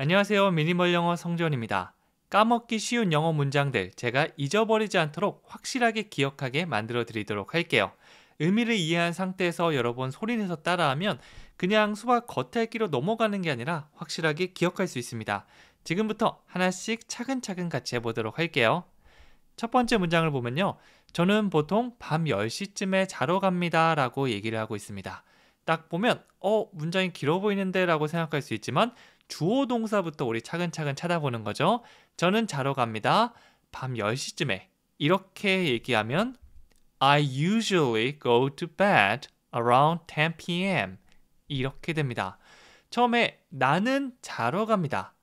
안녕하세요. 미니멀 영어 성전입니다. 까먹기 쉬운 영어 문장들 제가 잊어버리지 않도록 확실하게 기억하게 만들어 드리도록 할게요. 의미를 이해한 상태에서 여러 번 소리내서 따라하면 그냥 수학 겉핥기로 넘어가는 게 아니라 확실하게 기억할 수 있습니다. 지금부터 하나씩 차근차근 같이 해보도록 할게요. 첫 번째 문장을 보면요. 저는 보통 밤 10시쯤에 자러 갑니다 라고 얘기를 하고 있습니다. 딱 보면 문장이 길어 보이는데 라고 생각할 수 있지만 주어 동사부터 우리 차근차근 찾아보는 거죠. 저는 자러 갑니다. 밤 10시쯤에 이렇게 얘기하면 I usually go to bed around 10 p.m. 이렇게 됩니다. 처음에 나는 자러 갑니다.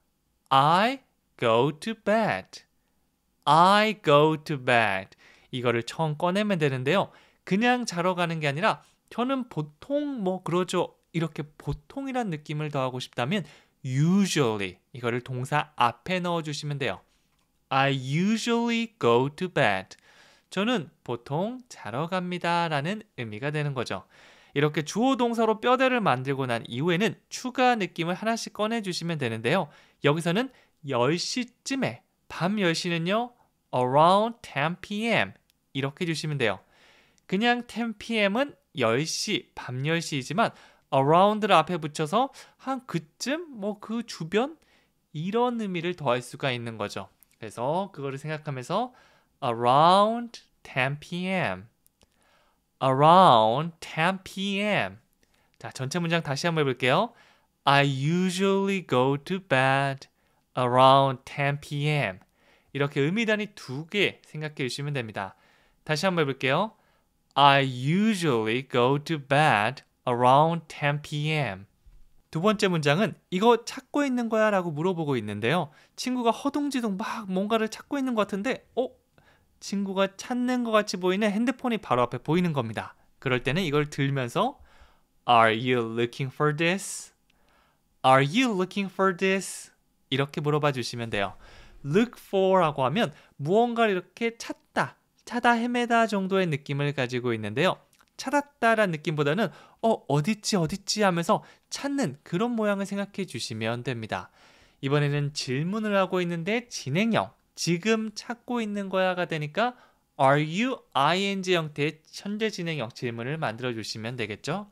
I go to bed. I go to bed. 이거를 처음 꺼내면 되는데요. 그냥 자러 가는 게 아니라 저는 보통 그러죠. 이렇게 보통이란 느낌을 더하고 싶다면 usually 이거를 동사 앞에 넣어주시면 돼요. I usually go to bed. 저는 보통 자러 갑니다 라는 의미가 되는 거죠. 이렇게 주어 동사로 뼈대를 만들고 난 이후에는 추가 느낌을 하나씩 꺼내주시면 되는데요. 여기서는 10시쯤에 밤 10시는요. around 10 p.m. 이렇게 주시면 돼요. 그냥 10 p.m.은 10시, 밤 10시이지만 around를 앞에 붙여서 한 그쯤, 그 주변 이런 의미를 더할 수가 있는 거죠. 그래서 그거를 생각하면서 around 10 p.m. around 10 p.m. 자, 전체 문장 다시 한번 해볼게요. I usually go to bed around 10 p.m. 이렇게 의미 단위 2개 생각해 주시면 됩니다. 다시 한번 해볼게요. I usually go to bed around 10 p.m. 두 번째 문장은 이거 찾고 있는 거야 라고 물어보고 있는데요. 친구가 허둥지둥 막 뭔가를 찾고 있는 것 같은데 친구가 찾는 것 같이 보이는 핸드폰이 바로 앞에 보이는 겁니다. 그럴 때는 이걸 들면서 Are you looking for this? Are you looking for this? 이렇게 물어봐 주시면 돼요. Look for라고 하면 무언가를 이렇게 찾다 헤매다 정도의 느낌을 가지고 있는데요. 찾았다라는 느낌보다는 어딨지 하면서 찾는 그런 모양을 생각해 주시면 됩니다. 이번에는 질문을 하고 있는데 진행형, 지금 찾고 있는 거야가 되니까 Are you ing 형태의 현재 진행형 질문을 만들어 주시면 되겠죠.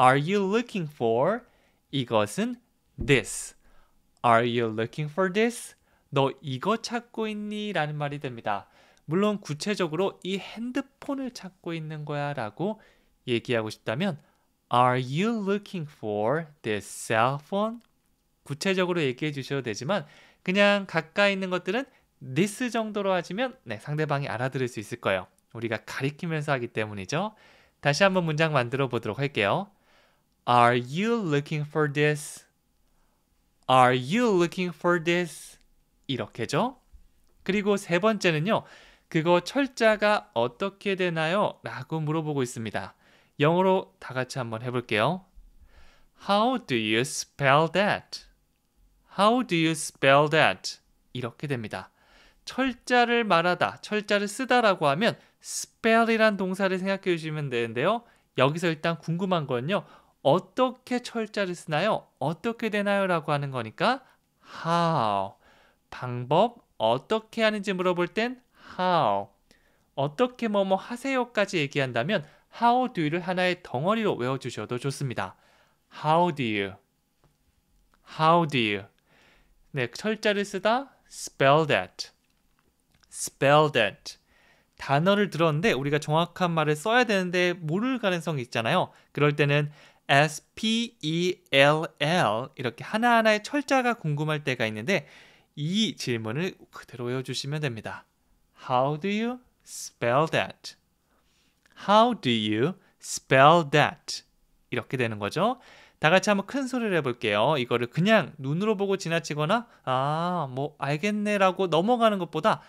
Are you looking for 이것은 this. Are you looking for this? 너 이거 찾고 있니? 라는 말이 됩니다. 물론 구체적으로 이 핸드폰을 찾고 있는 거야 라고 얘기하고 싶다면 Are you looking for this cell phone? 구체적으로 얘기해 주셔도 되지만 그냥 가까이 있는 것들은 this 정도로 하시면 상대방이 알아들을 수 있을 거예요. 우리가 가리키면서 하기 때문이죠. 다시 한번 문장 만들어 보도록 할게요. Are you looking for this? Are you looking for this? 이렇게죠. 그리고 세 번째는요. 그거 철자가 어떻게 되나요? 라고 물어보고 있습니다. 영어로 다 같이 한번 해볼게요. How do you spell that? How do you spell that? 이렇게 됩니다. 철자를 말하다, 철자를 쓰다라고 하면 spell이란 동사를 생각해 주시면 되는데요. 여기서 일단 궁금한 건요. 어떻게 철자를 쓰나요? 어떻게 되나요? 라고 하는 거니까 how. 방법, 어떻게 하는지 물어볼 땐 how. 어떻게 뭐뭐 하세요까지 얘기한다면 how do you를 하나의 덩어리로 외워주셔도 좋습니다. How do you? How do you? 네, 철자를 쓰다 spell that. spell that. 단어를 들었는데 우리가 정확한 말을 써야 되는데 모를 가능성이 있잖아요. 그럴 때는 spell 이렇게 하나하나의 철자가 궁금할 때가 있는데 이 질문을 그대로 외워주시면 됩니다. How do you spell that? How do you spell that? 이렇게 되는 거죠. 다 같이 한번 큰 소리를 해볼게요. 이거를 그냥 눈으로 보고 지나치거나 알겠네 라고 넘어가는 것보다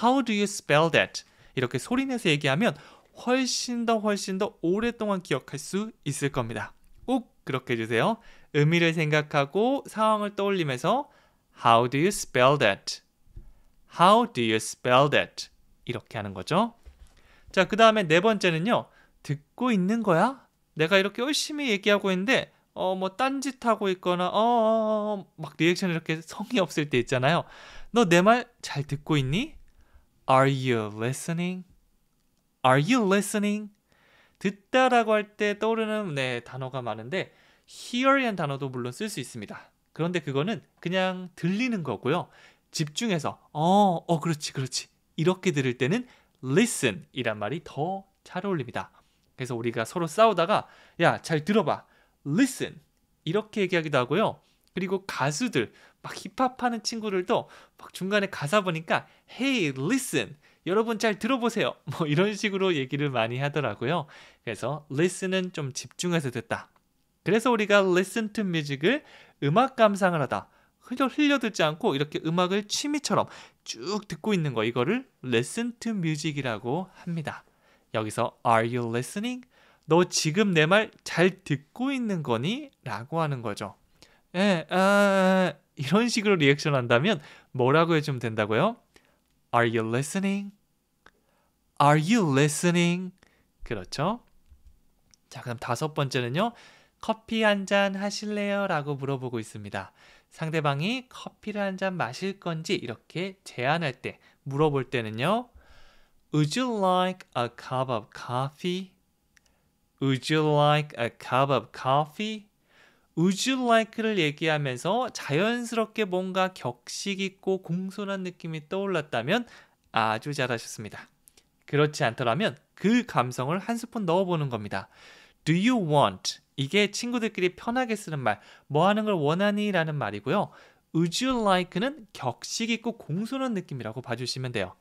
How do you spell that? 이렇게 소리내서 얘기하면 훨씬 더 오랫동안 기억할 수 있을 겁니다. 꼭 그렇게 해주세요. 의미를 생각하고 상황을 떠올리면서 How do you spell that? How do you spell that? 이렇게 하는 거죠. 자, 그 다음에 네 번째는요. 듣고 있는 거야? 내가 이렇게 열심히 얘기하고 있는데 뭐 딴짓하고 있거나 막 리액션 이렇게 성의 없을 때 있잖아요. 너 내 말 잘 듣고 있니? Are you listening? Are you listening? 듣다라고 할 때 떠오르는 단어가 많은데 hear이라는 단어도 물론 쓸 수 있습니다. 그런데 그거는 그냥 들리는 거고요. 집중해서 그렇지 그렇지 이렇게 들을 때는 listen 이란 말이 더 잘 어울립니다. 그래서 우리가 서로 싸우다가 야, 잘 들어봐. listen 이렇게 얘기하기도 하고요. 그리고 가수들 막 힙합하는 친구들도 막 중간에 가사 보니까 hey listen 여러분 잘 들어보세요. 뭐 이런 식으로 얘기를 많이 하더라고요. 그래서 listen은 좀 집중해서 듣다. 그래서 우리가 listen to music을 음악 감상을 하다. 흘려 듣지 않고 이렇게 음악을 취미처럼 쭉 듣고 있는 거 이거를 listen to music이라고 합니다. 여기서 are you listening? 너 지금 내 말 잘 듣고 있는 거니? 라고 하는 거죠. 예, 이런 식으로 리액션 한다면 뭐라고 해주면 된다고요? Are you listening? Are you listening? 그렇죠? 자, 그럼 5번째는요. 커피 한 잔 하실래요? 라고 물어보고 있습니다. 상대방이 커피를 한 잔 마실 건지 이렇게 제안할 때, 물어볼 때는요. Would you like a cup of coffee? Would you like a cup of coffee? Would you like를 얘기하면서 자연스럽게 뭔가 격식 있고 공손한 느낌이 떠올랐다면 아주 잘하셨습니다. 그렇지 않더라면 그 감성을 한 스푼 넣어보는 겁니다. Do you want? 이게 친구들끼리 편하게 쓰는 말, 뭐 하는 걸 원하니? 라는 말이고요. Would you like는 격식 있고 공손한 느낌이라고 봐주시면 돼요.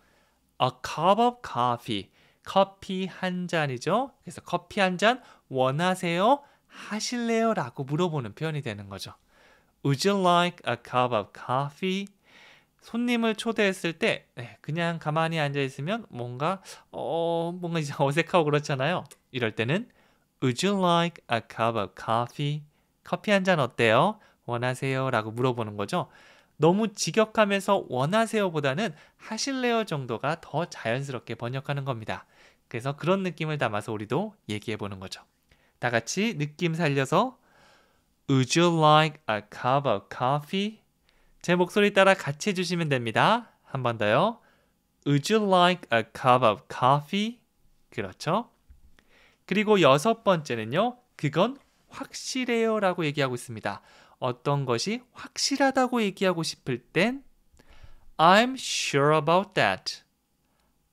A cup of coffee. 커피 한 잔이죠. 그래서 커피 한 잔 원하세요? 하실래요? 라고 물어보는 표현이 되는 거죠. Would you like a cup of coffee? 손님을 초대했을 때 그냥 가만히 앉아있으면 뭔가 이제 어색하고 그렇잖아요. 이럴 때는 Would you like a cup of coffee? 커피 한 잔 어때요? 원하세요? 라고 물어보는 거죠. 너무 직역하면서 원하세요보다는 하실래요 정도가 더 자연스럽게 번역하는 겁니다. 그래서 그런 느낌을 담아서 우리도 얘기해 보는 거죠. 다 같이 느낌 살려서 Would you like a cup of coffee? 제 목소리 따라 같이 해주시면 됩니다. 한 번 더요. Would you like a cup of coffee? 그렇죠. 그리고 6번째는요. 그건 확실해요 라고 얘기하고 있습니다. 어떤 것이 확실하다고 얘기하고 싶을 땐 I'm sure about that.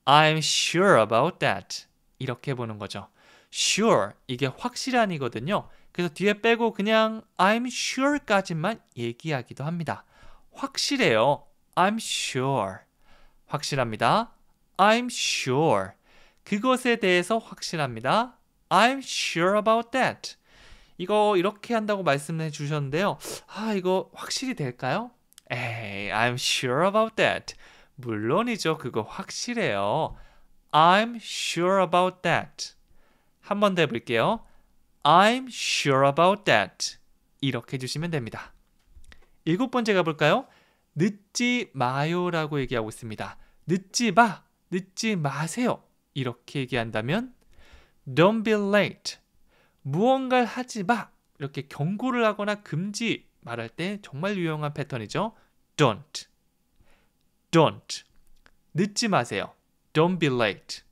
I'm sure about that. 이렇게 보는 거죠. Sure, 이게 확실한이거든요. 그래서 뒤에 빼고 그냥 I'm sure까지만 얘기하기도 합니다. 확실해요. I'm sure. 확실합니다. I'm sure. 그것에 대해서 확실합니다. I'm sure about that. 이거 이렇게 한다고 말씀해 주셨는데요. 이거 확실히 될까요? 에이, I'm sure about that. 물론이죠. 그거 확실해요. I'm sure about that. 한 번 더 해볼게요. I'm sure about that. 이렇게 해주시면 됩니다. 7번째 가볼까요? 늦지 마요라고 얘기하고 있습니다. 늦지 마, 늦지 마세요. 이렇게 얘기한다면 Don't be late. 무언가를 하지 마. 이렇게 경고를 하거나 금지 말할 때 정말 유용한 패턴이죠. Don't. Don't. 늦지 마세요. Don't be late.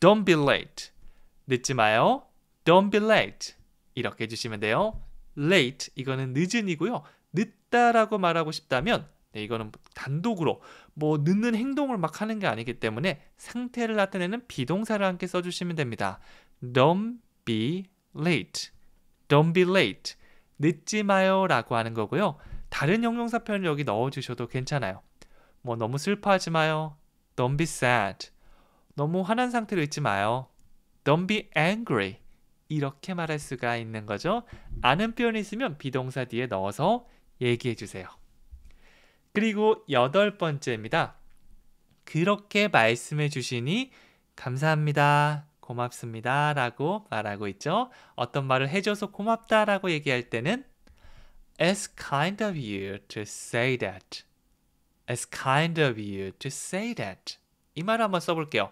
Don't be late. 늦지 마요. Don't be late. 이렇게 해주시면 돼요. Late, 이거는 늦은이고요. 늦다라고 말하고 싶다면 이거는 단독으로 늦는 행동을 막 하는 게 아니기 때문에 상태를 나타내는 비동사를 함께 써주시면 됩니다. Don't be late. Don't be late. 늦지 마요 라고 하는 거고요. 다른 형용사 표현을 여기 넣어주셔도 괜찮아요. 너무 슬퍼하지 마요. Don't be sad. 너무 화난 상태로 있지 마요. Don't be angry. 이렇게 말할 수가 있는 거죠. 아는 표현이 있으면 비동사 뒤에 넣어서 얘기해 주세요. 그리고 8번째입니다. 그렇게 말씀해 주시니 감사합니다. 고맙습니다. 라고 말하고 있죠. 어떤 말을 해줘서 고맙다 라고 얘기할 때는 It's kind of you to say that. It's kind of you to say that. 이 말을 한번 써볼게요.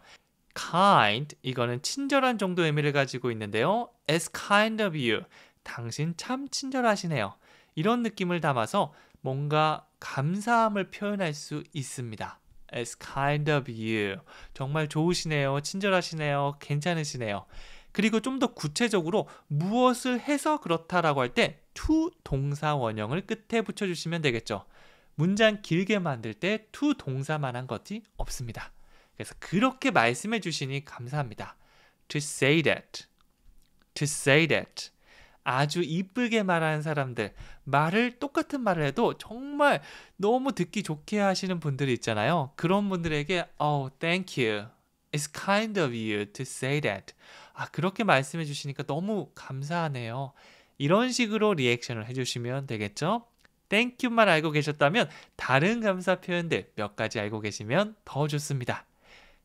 kind, 이거는 친절한 정도 의미를 가지고 있는데요. It's kind of you. 당신 참 친절하시네요. 이런 느낌을 담아서 뭔가 감사함을 표현할 수 있습니다. It's kind of you. 정말 좋으시네요. 친절하시네요. 괜찮으시네요. 그리고 좀 더 구체적으로 무엇을 해서 그렇다라고 할 때 to 동사 원형을 끝에 붙여주시면 되겠죠. 문장 길게 만들 때 to 동사만 한 것이 없습니다. 그래서 그렇게 말씀해 주시니 감사합니다. To say that. To say that. 아주 이쁘게 말하는 사람들, 똑같은 말을 해도 정말 너무 듣기 좋게 하시는 분들이 있잖아요. 그런 분들에게 Oh, thank you. It's kind of you to say that. 그렇게 말씀해 주시니까 너무 감사하네요. 이런 식으로 리액션을 해주시면 되겠죠? Thank you만 알고 계셨다면 다른 감사 표현들 몇 가지 알고 계시면 더 좋습니다.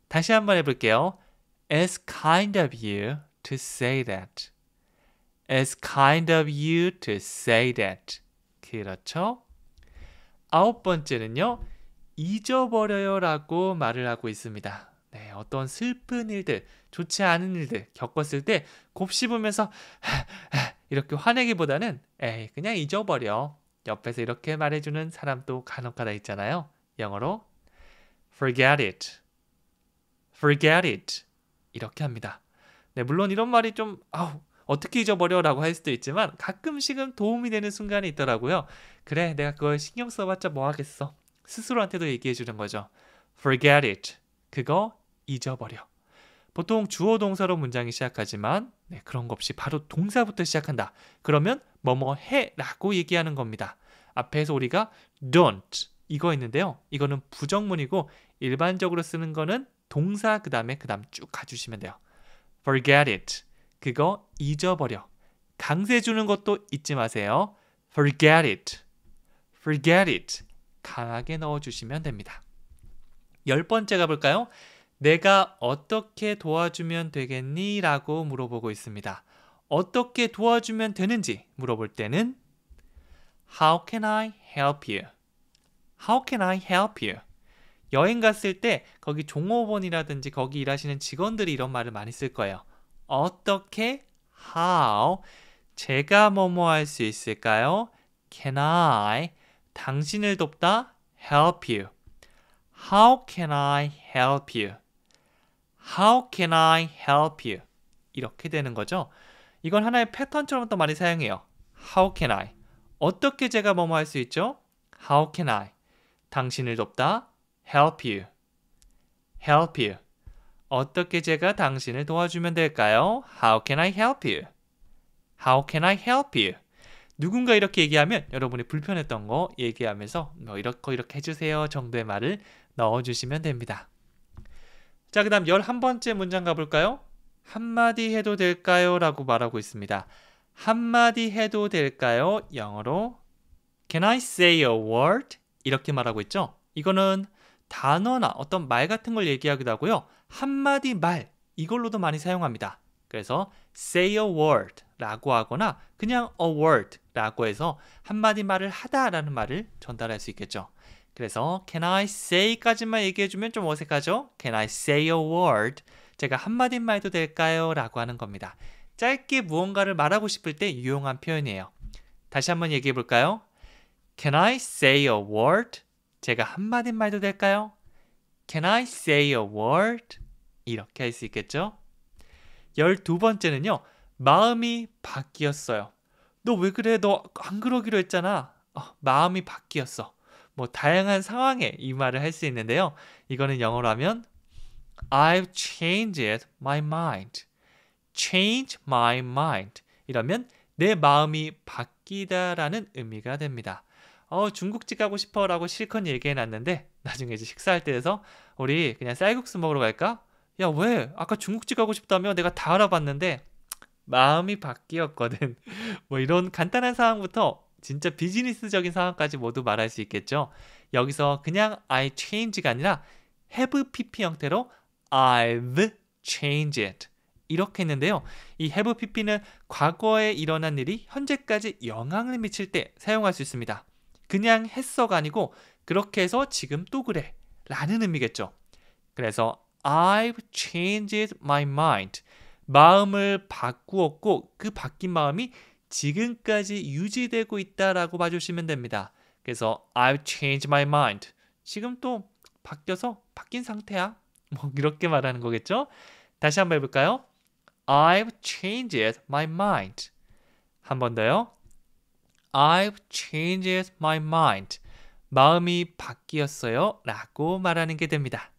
다시 한번 해볼게요. It's kind of you to say that. It's kind of you to say that. 그렇죠? 9번째는요. 잊어버려요 라고 말을 하고 있습니다. 네, 어떤 슬픈 일들, 좋지 않은 일들 겪었을 때 곱씹으면서 이렇게 화내기보다는 에이, 그냥 잊어버려. 옆에서 이렇게 말해주는 사람도 간혹가다 있잖아요. 영어로 forget it. forget it. 이렇게 합니다. 네, 물론 이런 말이 좀 어떻게 잊어버려 라고 할 수도 있지만 가끔씩은 도움이 되는 순간이 있더라고요. 그래, 내가 그걸 신경 써봤자 뭐 하겠어. 스스로한테도 얘기해 주는 거죠. forget it. 그거 잊어버려. 보통 주어 동사로 문장이 시작하지만 그런 거 없이 바로 동사부터 시작한다. 그러면 뭐뭐 해 라고 얘기하는 겁니다. 앞에서 우리가 don't 이거 있는데요. 이거는 부정문이고 일반적으로 쓰는 거는 동사 그 다음 쭉 가주시면 돼요. forget it. 그거 잊어버려. 강세 주는 것도 잊지 마세요. forget it. forget it. 강하게 넣어주시면 됩니다. 10번째 가볼까요? 내가 어떻게 도와주면 되겠니? 라고 물어보고 있습니다. 어떻게 도와주면 되는지 물어볼 때는 How can I help you? How can I help you? 여행 갔을 때 거기 종업원이라든지 거기 일하시는 직원들이 이런 말을 많이 쓸 거예요. 어떻게? How? 제가 뭐뭐 할 수 있을까요? Can I? 당신을 돕다? Help you. How can I help you? How can I help you? 이렇게 되는 거죠. 이건 하나의 패턴처럼 또 많이 사용해요. How can I? 어떻게 제가 뭐뭐 할 수 있죠? How can I? 당신을 돕다? Help you. Help you. 어떻게 제가 당신을 도와주면 될까요? How can I help you? How can I help you? 누군가 이렇게 얘기하면 여러분이 불편했던 거 얘기하면서 이렇게 해주세요 정도의 말을 넣어주시면 됩니다. 자, 그 다음 11번째 문장 가볼까요? 한마디 해도 될까요? 라고 말하고 있습니다. 한마디 해도 될까요? 영어로 Can I say a word? 이렇게 말하고 있죠. 이거는 단어나 어떤 말 같은 걸 얘기하기도 하고요. 한마디 말, 이걸로도 많이 사용합니다. 그래서 say a word 라고 하거나 그냥 a word 라고 해서 한마디 말을 하다라는 말을 전달할 수 있겠죠. 그래서 can I say 까지만 얘기해주면 좀 어색하죠? Can I say a word? 제가 한마디만 해도 될까요? 라고 하는 겁니다. 짧게 무언가를 말하고 싶을 때 유용한 표현이에요. 다시 한번 얘기해 볼까요? Can I say a word? 제가 한마디만 해도 될까요? Can I say a word? 이렇게 할 수 있겠죠? 12번째는요. 마음이 바뀌었어요. 너 왜 그래? 너 안 그러기로 했잖아. 마음이 바뀌었어. 뭐 다양한 상황에 이 말을 할 수 있는데요. 이거는 영어로 하면 I've changed my mind. Change my mind. 이러면 내 마음이 바뀌다라는 의미가 됩니다. 중국집 가고 싶어 라고 실컷 얘기해놨는데 나중에 이제 식사할 때에서 우리 그냥 쌀국수 먹으러 갈까? 야, 왜? 아까 중국집 가고 싶다며 내가 다 알아봤는데 마음이 바뀌었거든. 뭐 이런 간단한 상황부터 진짜 비즈니스적인 상황까지 모두 말할 수 있겠죠. 여기서 그냥 I change가 아니라 have pp 형태로 I've changed 이렇게 했는데요. 이 have pp는 과거에 일어난 일이 현재까지 영향을 미칠 때 사용할 수 있습니다. 그냥 했어가 아니고 그렇게 해서 지금 또 그래 라는 의미겠죠. 그래서 I've changed my mind. 마음을 바꾸었고 그 바뀐 마음이 지금까지 유지되고 있다라고 봐주시면 됩니다. 그래서 I've changed my mind. 지금 또 바뀐 상태야. 뭐 이렇게 말하는 거겠죠? 다시 한번 해볼까요? I've changed my mind. 한 번 더요. I've changed my mind. 마음이 바뀌었어요 라고 말하는 게 됩니다.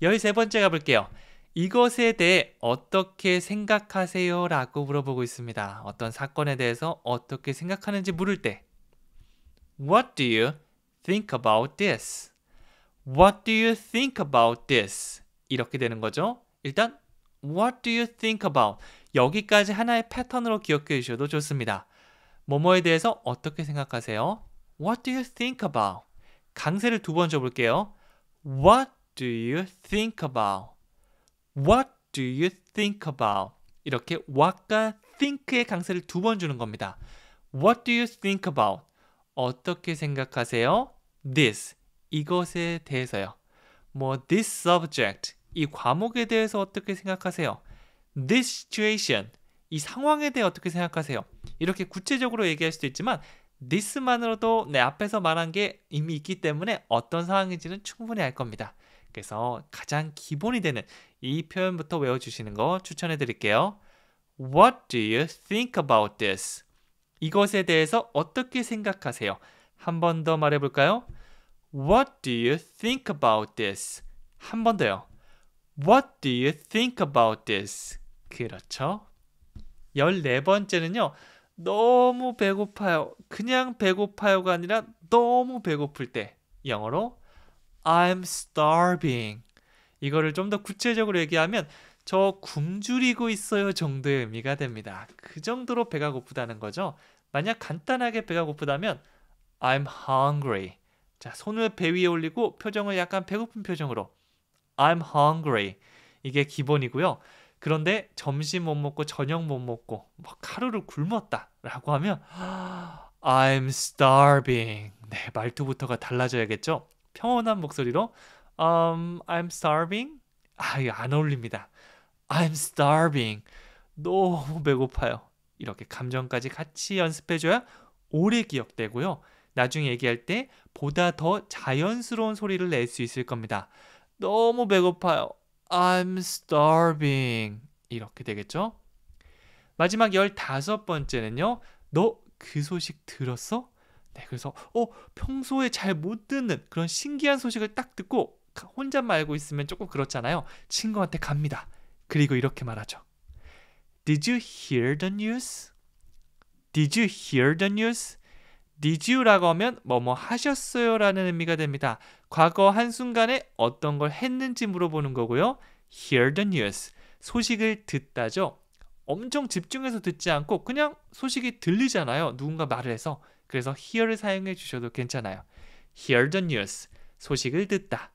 13번째 가볼게요. 이것에 대해 어떻게 생각하세요? 라고 물어보고 있습니다. 어떤 사건에 대해서 어떻게 생각하는지 물을 때 What do you think about this? What do you think about this? 이렇게 되는 거죠. 일단 What do you think about? 여기까지 하나의 패턴으로 기억해 주셔도 좋습니다. 뭐뭐에 대해서 어떻게 생각하세요? What do you think about? 강세를 두 번 줘볼게요. What do you think about? What do you think about? 이렇게 what과 think의 강세를 두 번 주는 겁니다. What do you think about? 어떻게 생각하세요? This, 이것에 대해서요. this subject, 이 과목에 대해서 어떻게 생각하세요? This situation, 이 상황에 대해 어떻게 생각하세요? 이렇게 구체적으로 얘기할 수도 있지만 this만으로도 내 앞에서 말한 게 이미 있기 때문에 어떤 상황인지는 충분히 알 겁니다. 그래서 가장 기본이 되는 이 표현부터 외워주시는 거 추천해 드릴게요. What do you think about this? 이것에 대해서 어떻게 생각하세요? 한 번 더 말해볼까요? What do you think about this? 한 번 더요. What do you think about this? 그렇죠. 14번째는요. 너무 배고파요. 그냥 배고파요가 아니라 너무 배고플 때 영어로 I'm starving. 이거를 좀 더 구체적으로 얘기하면 저 굶주리고 있어요 정도의 의미가 됩니다. 그 정도로 배가 고프다는 거죠. 만약 간단하게 배가 고프다면 I'm hungry. 자, 손을 배 위에 올리고 표정을 약간 배고픈 표정으로 I'm hungry. 이게 기본이고요. 그런데 점심 못 먹고 저녁 못 먹고 하루를 굶었다 라고 하면 I'm starving. 네, 말투부터가 달라져야겠죠. 평온한 목소리로 I'm starving? 이거 안 어울립니다. I'm starving. 너무 배고파요. 이렇게 감정까지 같이 연습해줘야 오래 기억되고요. 나중에 얘기할 때 보다 더 자연스러운 소리를 낼 수 있을 겁니다. 너무 배고파요. I'm starving. 이렇게 되겠죠? 마지막 15번째는요. 너 그 소식 들었어? 네, 그래서 평소에 잘 못 듣는 그런 신기한 소식을 딱 듣고 혼잣말 알고 있으면 조금 그렇잖아요. 친구한테 갑니다. 그리고 이렇게 말하죠. Did you hear the news? Did you hear the news? Did you라고 하면 뭐뭐 하셨어요? 라는 의미가 됩니다. 과거 한순간에 어떤 걸 했는지 물어보는 거고요. Hear the news. 소식을 듣다죠. 엄청 집중해서 듣지 않고 그냥 소식이 들리잖아요. 누군가 말을 해서. 그래서 hear를 사용해 주셔도 괜찮아요. Hear the news. 소식을 듣다.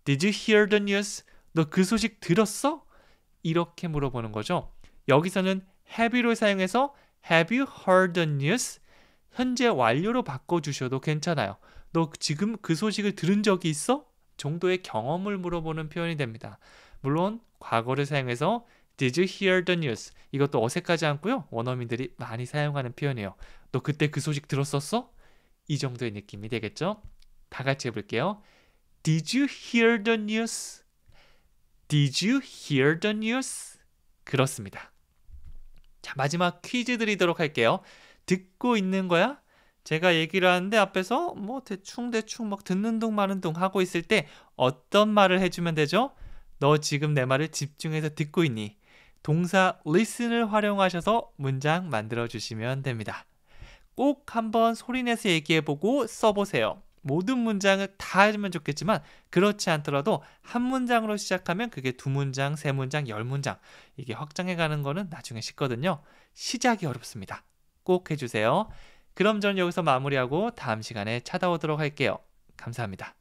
Did you hear the news? 너 그 소식 들었어? 이렇게 물어보는 거죠. 여기서는 have you를 사용해서 Have you heard the news? 현재 완료로 바꿔주셔도 괜찮아요. 너 지금 그 소식을 들은 적이 있어? 정도의 경험을 물어보는 표현이 됩니다. 물론 과거를 사용해서 Did you hear the news? 이것도 어색하지 않고요. 원어민들이 많이 사용하는 표현이에요. 너 그때 그 소식 들었었어? 이 정도의 느낌이 되겠죠? 다 같이 해볼게요. Did you hear the news? Did you hear the news? 그렇습니다. 자, 마지막 퀴즈 드리도록 할게요. 듣고 있는 거야? 제가 얘기를 하는데 앞에서 대충 막 듣는 둥 마는 둥 하고 있을 때 어떤 말을 해주면 되죠? 너 지금 내 말을 집중해서 듣고 있니? 동사 listen을 활용하셔서 문장 만들어주시면 됩니다. 꼭 한번 소리내서 얘기해보고 써보세요. 모든 문장을 다 해주면 좋겠지만 그렇지 않더라도 한 문장으로 시작하면 그게 2문장, 3문장, 10문장 이게 확장해가는 거는 나중에 쉽거든요. 시작이 어렵습니다. 꼭 해주세요. 그럼 전 여기서 마무리하고 다음 시간에 찾아오도록 할게요. 감사합니다.